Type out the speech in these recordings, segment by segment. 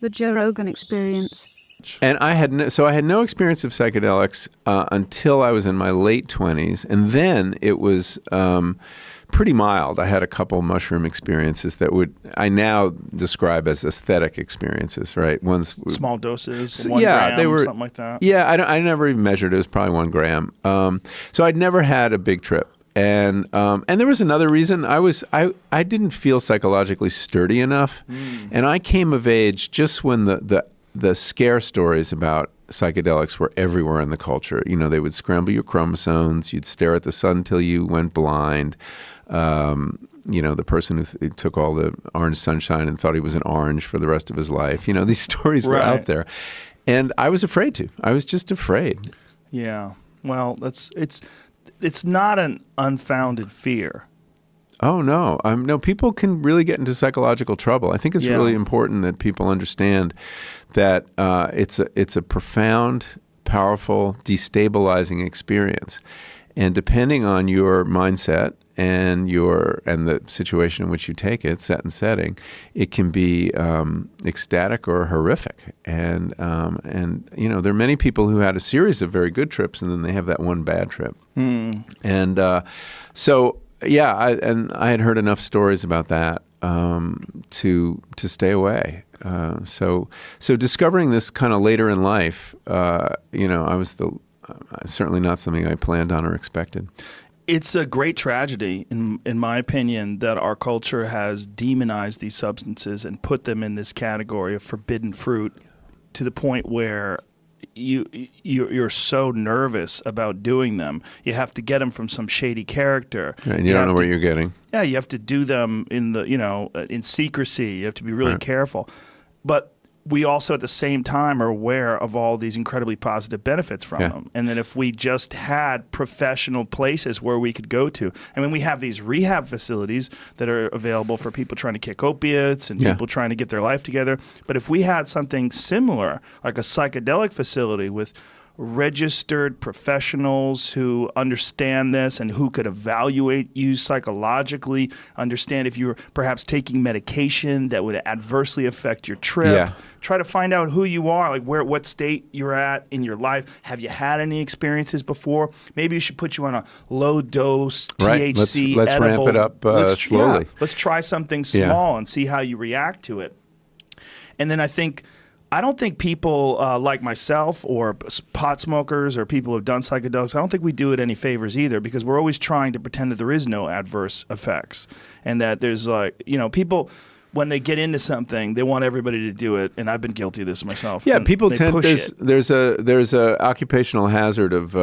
The Joe Rogan Experience. And I had no experience of psychedelics until I was in my late 20s, and then it was pretty mild. I had a couple mushroom experiences that I now describe as aesthetic experiences, right? One's small doses, 1 gram, they were something like that. Yeah, I never even measured. It was probably 1 gram. So I'd never had a big trip. And there was another reason. I didn't feel psychologically sturdy enough, and I came of age just when the scare stories about psychedelics were everywhere in the culture. You know, they would scramble your chromosomes. You'd stare at the sun till you went blind. You know, the person who took all the orange sunshine and thought he was an orange for the rest of his life. You know, these stories were out there, and I was afraid to. I was just afraid. Yeah. Well, it's not an unfounded fear. Oh, no. No, people can really get into psychological trouble. I think it's really important that people understand that it's a profound, powerful, destabilizing experience. And depending on your mindset and the situation in which you take it, set and setting, it can be ecstatic or horrific. And you know, there are many people who had a series of very good trips, and then they have that one bad trip. And so. Yeah, I had heard enough stories about that to stay away. So discovering this kind of later in life, you know, I was certainly not something I planned on or expected. It's a great tragedy, in my opinion, that our culture has demonized these substances and put them in this category of forbidden fruit to the point where you're so nervous about doing them. You have to get them from some shady character. And you don't know what you're getting. Yeah, you have to do them in secrecy. You have to be really careful. But we also at the same time are aware of all these incredibly positive benefits from them. And then if we just had professional places where we could go to, I mean, we have these rehab facilities that are available for people trying to kick opiates and people trying to get their life together. But if we had something similar, like a psychedelic facility with registered professionals who understand this and who could evaluate you psychologically, understand if you're perhaps taking medication that would adversely affect your trip, try to find out who you are, like what state you're at in your life. Have you had any experiences before? Maybe you should put you on a low dose THC Let's edible. ramp it up slowly. Let's try something small and see how you react to it. And then I don't think people like myself or pot smokers or people who have done psychedelics, I don't think we do it any favors either, because we're always trying to pretend that there is no adverse effects and that there's people, when they get into something, they want everybody to do it, and I've been guilty of this myself. Yeah, people tend there's a occupational hazard of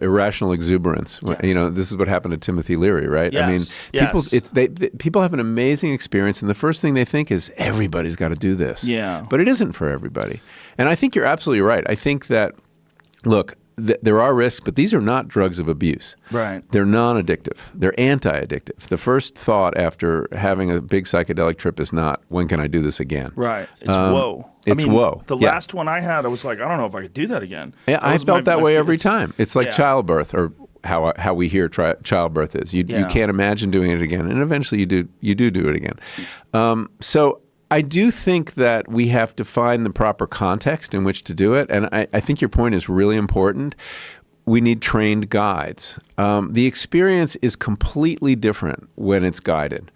irrational exuberance. Yes. You know, this is what happened to Timothy Leary, right? Yes. I mean, people have an amazing experience, and the first thing they think is everybody's got to do this. Yeah, but it isn't for everybody. And I think you're absolutely right. I think that there are risks, but these are not drugs of abuse. Right. They're non-addictive. They're anti-addictive. The first thought after having a big psychedelic trip is not, when can I do this again? Right. It's whoa. It's whoa. The last one I had, I was like, I don't know if I could do that again. Yeah, I felt that way every time. It's like childbirth, or how we hear childbirth is. You can't imagine doing it again, and eventually you do it again. So I do think that we have to find the proper context in which to do it, and I think your point is really important. We need trained guides. The experience is completely different when it's guided.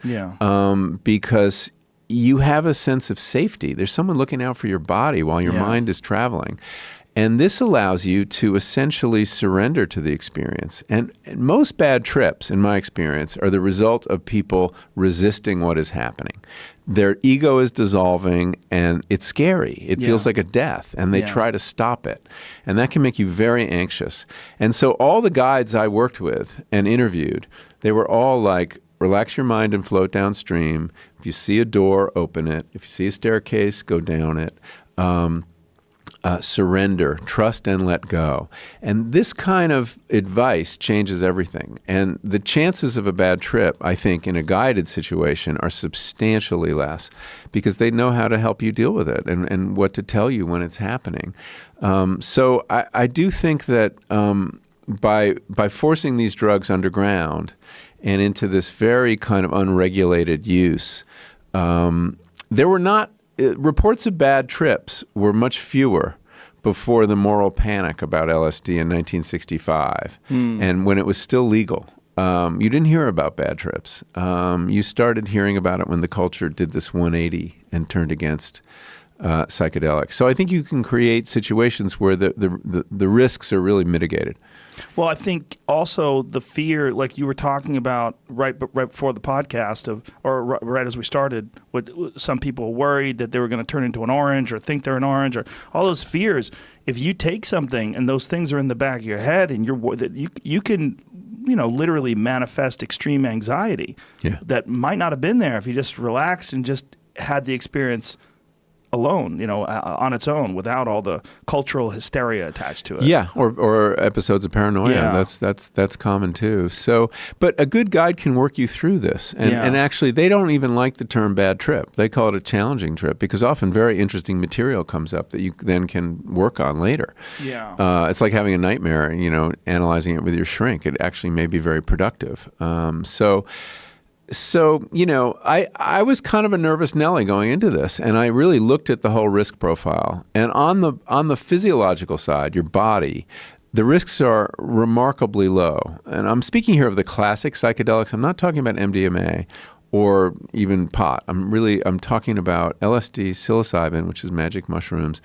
Because you have a sense of safety. There's someone looking out for your body while your mind is traveling. And this allows you to essentially surrender to the experience. And most bad trips, in my experience, are the result of people resisting what is happening. Their ego is dissolving, and it's scary. It feels like a death, and they try to stop it. And that can make you very anxious. And so all the guides I worked with and interviewed, they were all like, relax your mind and float downstream. If you see a door, open it. If you see a staircase, go down it. Surrender, trust, and let go. And this kind of advice changes everything. And the chances of a bad trip, I think, in a guided situation are substantially less, because they know how to help you deal with it and what to tell you when it's happening. So I do think that by forcing these drugs underground and into this very kind of unregulated use, there were not reports of bad trips were much fewer before the moral panic about LSD in 1965, and when it was still legal. You didn't hear about bad trips. You started hearing about it when the culture did this 180 and turned against psychedelics. So I think you can create situations where the risks are really mitigated. Well, I think also the fear, like you were talking about right before the podcast, right as we started, some people worried that they were going to turn into an orange or think they're an orange, or all those fears. If you take something and those things are in the back of your head, and you can literally manifest extreme anxiety that might not have been there if you just relaxed and just had the experience alone, on its own, without all the cultural hysteria attached to it. Yeah, or episodes of paranoia. Yeah. That's common too. So, but a good guide can work you through this. And actually, they don't even like the term bad trip. They call it a challenging trip because often very interesting material comes up that you then can work on later. Yeah. It's like having a nightmare, analyzing it with your shrink. It actually may be very productive. So, I was kind of a nervous Nelly going into this, and I really looked at the whole risk profile. And on the physiological side, your body, the risks are remarkably low. And I'm speaking here of the classic psychedelics. I'm not talking about MDMA or even pot. I'm talking about LSD, psilocybin, which is magic mushrooms,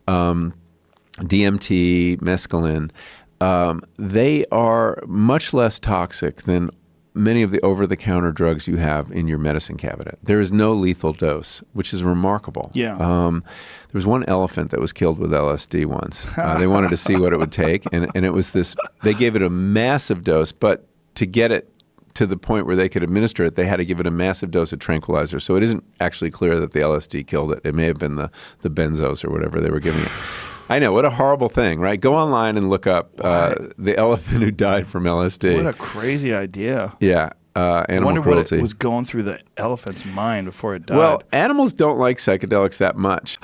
DMT, mescaline. They are much less toxic than many of the over-the-counter drugs you have in your medicine cabinet. There is no lethal dose, which is remarkable. Yeah. There was one elephant that was killed with LSD once. They wanted to see what it would take, and it was this. They gave it a massive dose, but to get it to the point where they could administer it, they had to give it a massive dose of tranquilizer. So it isn't actually clear that the LSD killed it. It may have been the benzos or whatever they were giving it. I know, what a horrible thing, right? Go online and look up the elephant who died from LSD. What a crazy idea. Yeah, animal cruelty. What was going through the elephant's mind before it died. Well, animals don't like psychedelics that much.